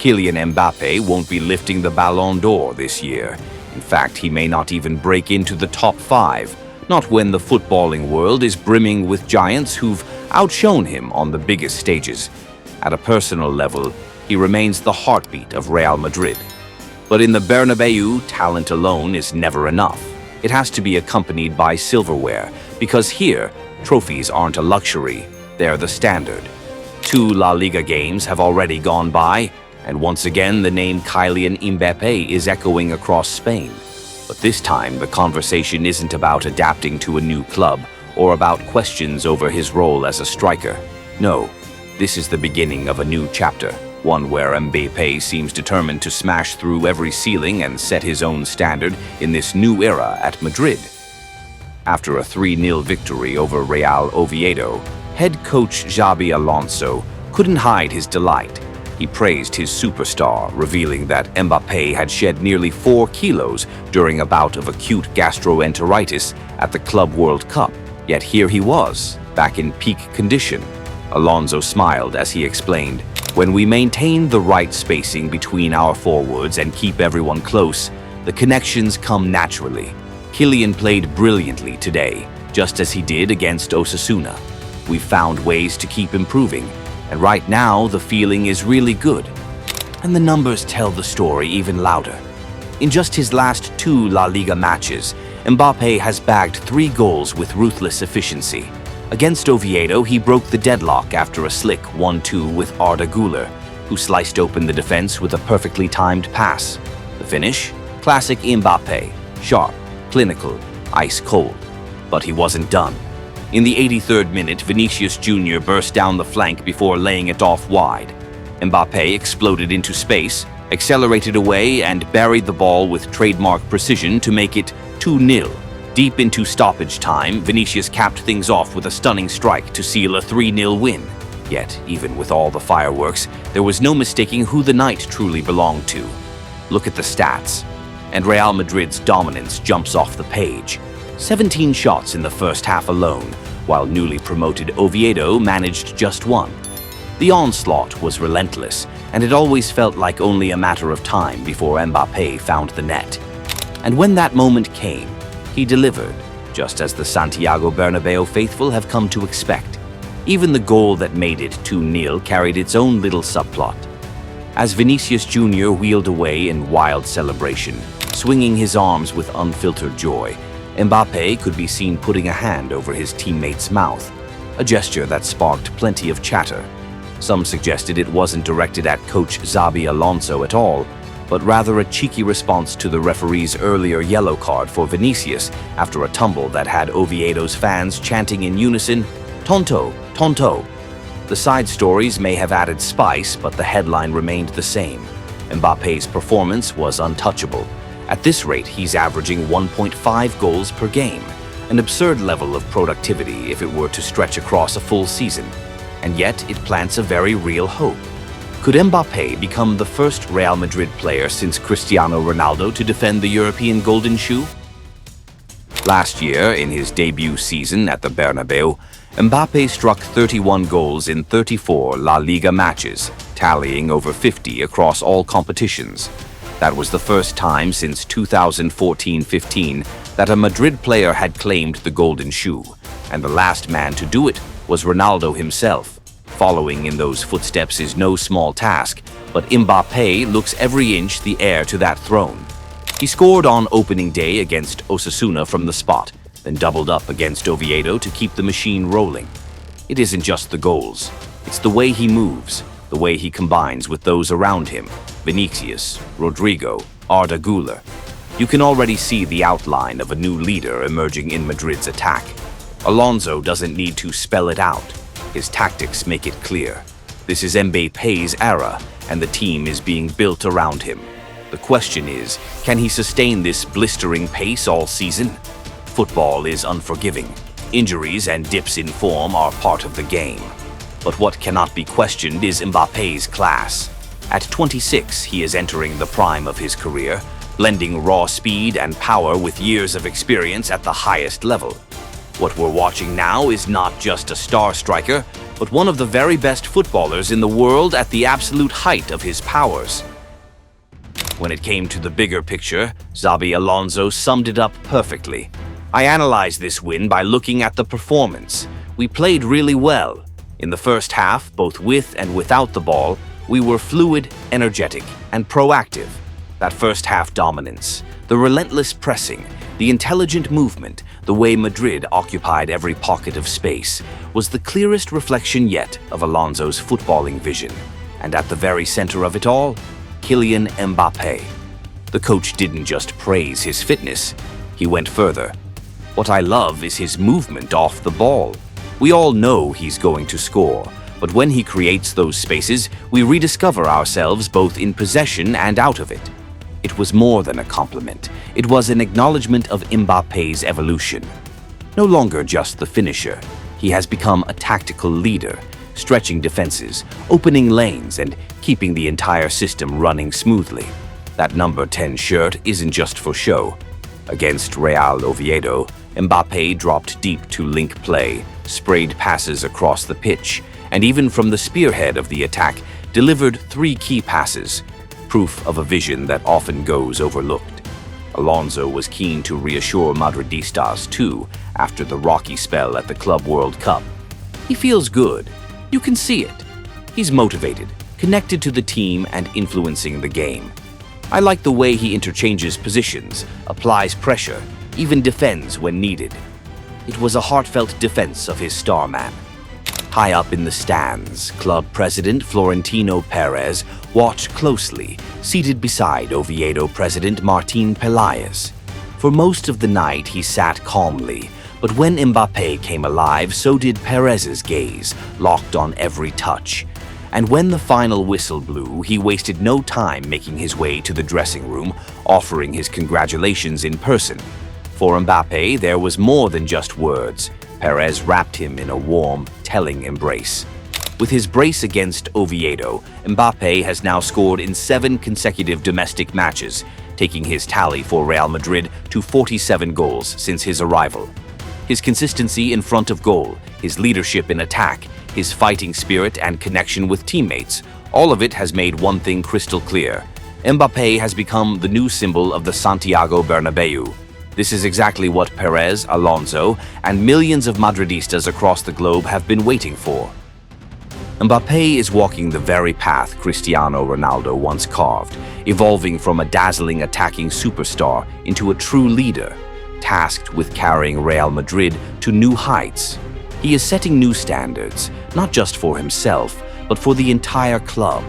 Kylian Mbappé won't be lifting the Ballon d'Or this year. In fact, he may not even break into the top 5, not when the footballing world is brimming with giants who've outshone him on the biggest stages. At a personal level, he remains the heartbeat of Real Madrid. But in the Bernabéu, talent alone is never enough. It has to be accompanied by silverware, because here, trophies aren't a luxury, they're the standard. 2 La Liga games have already gone by, and once again the name Kylian Mbappé is echoing across Spain. But this time, the conversation isn't about adapting to a new club or about questions over his role as a striker. No, this is the beginning of a new chapter, one where Mbappé seems determined to smash through every ceiling and set his own standard in this new era at Madrid. After a 3-0 victory over Real Oviedo, head coach Xabi Alonso couldn't hide his delight. He praised his superstar, revealing that Mbappé had shed nearly 4 kilos during a bout of acute gastroenteritis at the Club World Cup. Yet here he was, back in peak condition. Alonso smiled as he explained, "When we maintain the right spacing between our forwards and keep everyone close, the connections come naturally. Kylian played brilliantly today, just as he did against Osasuna. We found ways to keep improving, and right now the feeling is really good." And the numbers tell the story even louder. In just his last 2 La Liga matches, Mbappé has bagged 3 goals with ruthless efficiency. Against Oviedo, he broke the deadlock after a slick 1-2 with Arda Güler, who sliced open the defense with a perfectly timed pass. The finish? Classic Mbappé, sharp, clinical, ice cold. But he wasn't done. In the 83rd minute, Vinicius Jr. burst down the flank before laying it off wide. Mbappé exploded into space, accelerated away, and buried the ball with trademark precision to make it 2-0. Deep into stoppage time, Vinicius capped things off with a stunning strike to seal a 3-0 win. Yet, even with all the fireworks, there was no mistaking who the night truly belonged to. Look at the stats, and Real Madrid's dominance jumps off the page. 17 shots in the first half alone, while newly promoted Oviedo managed just 1. The onslaught was relentless, and it always felt like only a matter of time before Mbappé found the net. And when that moment came, he delivered, just as the Santiago Bernabéu faithful have come to expect. Even the goal that made it 2-0 carried its own little subplot. As Vinicius Jr. wheeled away in wild celebration, swinging his arms with unfiltered joy, Mbappé could be seen putting a hand over his teammate's mouth, a gesture that sparked plenty of chatter. Some suggested it wasn't directed at coach Xabi Alonso at all, but rather a cheeky response to the referee's earlier yellow card for Vinicius after a tumble that had Oviedo's fans chanting in unison, "Tonto, tonto." The side stories may have added spice, but the headline remained the same. Mbappé's performance was untouchable. At this rate, he's averaging 1.5 goals per game, an absurd level of productivity if it were to stretch across a full season. And yet, it plants a very real hope. Could Mbappé become the first Real Madrid player since Cristiano Ronaldo to defend the European Golden Shoe? Last year, in his debut season at the Bernabéu, Mbappé struck 31 goals in 34 La Liga matches, tallying over 50 across all competitions. That was the first time since 2014-15 that a Madrid player had claimed the Golden Shoe, and the last man to do it was Ronaldo himself. Following in those footsteps is no small task, but Mbappé looks every inch the heir to that throne. He scored on opening day against Osasuna from the spot, then doubled up against Oviedo to keep the machine rolling. It isn't just the goals, it's the way he moves, the way he combines with those around him, Vinicius, Rodrigo, Arda Güler. You can already see the outline of a new leader emerging in Madrid's attack. Alonso doesn't need to spell it out. His tactics make it clear. This is Mbappé's era, and the team is being built around him. The question is, can he sustain this blistering pace all season? Football is unforgiving. Injuries and dips in form are part of the game. But what cannot be questioned is Mbappé's class. At 26, he is entering the prime of his career, blending raw speed and power with years of experience at the highest level. What we're watching now is not just a star striker, but one of the very best footballers in the world at the absolute height of his powers. When it came to the bigger picture, Xabi Alonso summed it up perfectly. I analyzed this win by looking at the performance. We played really well. In the first half, both with and without the ball, we were fluid, energetic, and proactive. That first half dominance, the relentless pressing, the intelligent movement, the way Madrid occupied every pocket of space, was the clearest reflection yet of Alonso's footballing vision. And at the very center of it all, Kylian Mbappé. The coach didn't just praise his fitness, he went further. What I love is his movement off the ball. We all know he's going to score, but when he creates those spaces, we rediscover ourselves both in possession and out of it. It was more than a compliment. It was an acknowledgement of Mbappé's evolution. No longer just the finisher, he has become a tactical leader, stretching defenses, opening lanes, and keeping the entire system running smoothly. That number 10 shirt isn't just for show. Against Real Oviedo, Mbappé dropped deep to link play, sprayed passes across the pitch, and even from the spearhead of the attack, delivered 3 key passes, proof of a vision that often goes overlooked. Alonso was keen to reassure Madridistas too after the rocky spell at the Club World Cup. He feels good. You can see it. He's motivated, connected to the team, and influencing the game. I like the way he interchanges positions, applies pressure, even defends when needed. It was a heartfelt defense of his star man. High up in the stands, club president Florentino Perez watched closely, seated beside Oviedo president Martín Peláez. For most of the night, he sat calmly, but when Mbappé came alive, so did Perez's gaze, locked on every touch. And when the final whistle blew, he wasted no time making his way to the dressing room, offering his congratulations in person. For Mbappé, there was more than just words. Perez wrapped him in a warm, telling embrace. With his brace against Oviedo, Mbappé has now scored in 7 consecutive domestic matches, taking his tally for Real Madrid to 47 goals since his arrival. His consistency in front of goal, his leadership in attack, his fighting spirit and connection with teammates, all of it has made one thing crystal clear. Mbappé has become the new symbol of the Santiago Bernabéu. This is exactly what Perez, Alonso, and millions of Madridistas across the globe have been waiting for. Mbappé is walking the very path Cristiano Ronaldo once carved, evolving from a dazzling attacking superstar into a true leader, tasked with carrying Real Madrid to new heights. He is setting new standards, not just for himself, but for the entire club.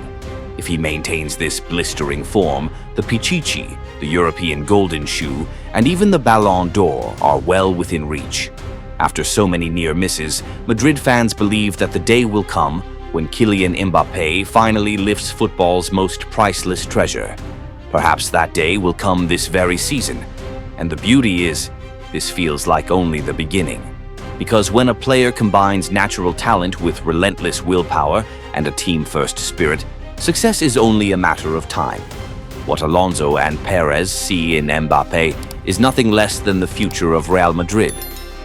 If he maintains this blistering form, the Pichichi, the European Golden Shoe, and even the Ballon d'Or are well within reach. After so many near misses, Madrid fans believe that the day will come when Kylian Mbappé finally lifts football's most priceless treasure. Perhaps that day will come this very season. And the beauty is, this feels like only the beginning. Because when a player combines natural talent with relentless willpower and a team-first spirit, success is only a matter of time. What Alonso and Perez see in Mbappé is nothing less than the future of Real Madrid,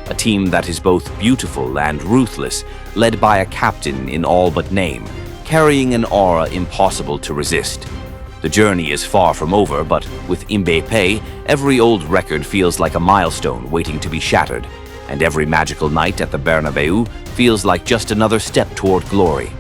a team that is both beautiful and ruthless, led by a captain in all but name, carrying an aura impossible to resist. The journey is far from over, but with Mbappé, every old record feels like a milestone waiting to be shattered, and every magical night at the Bernabéu feels like just another step toward glory.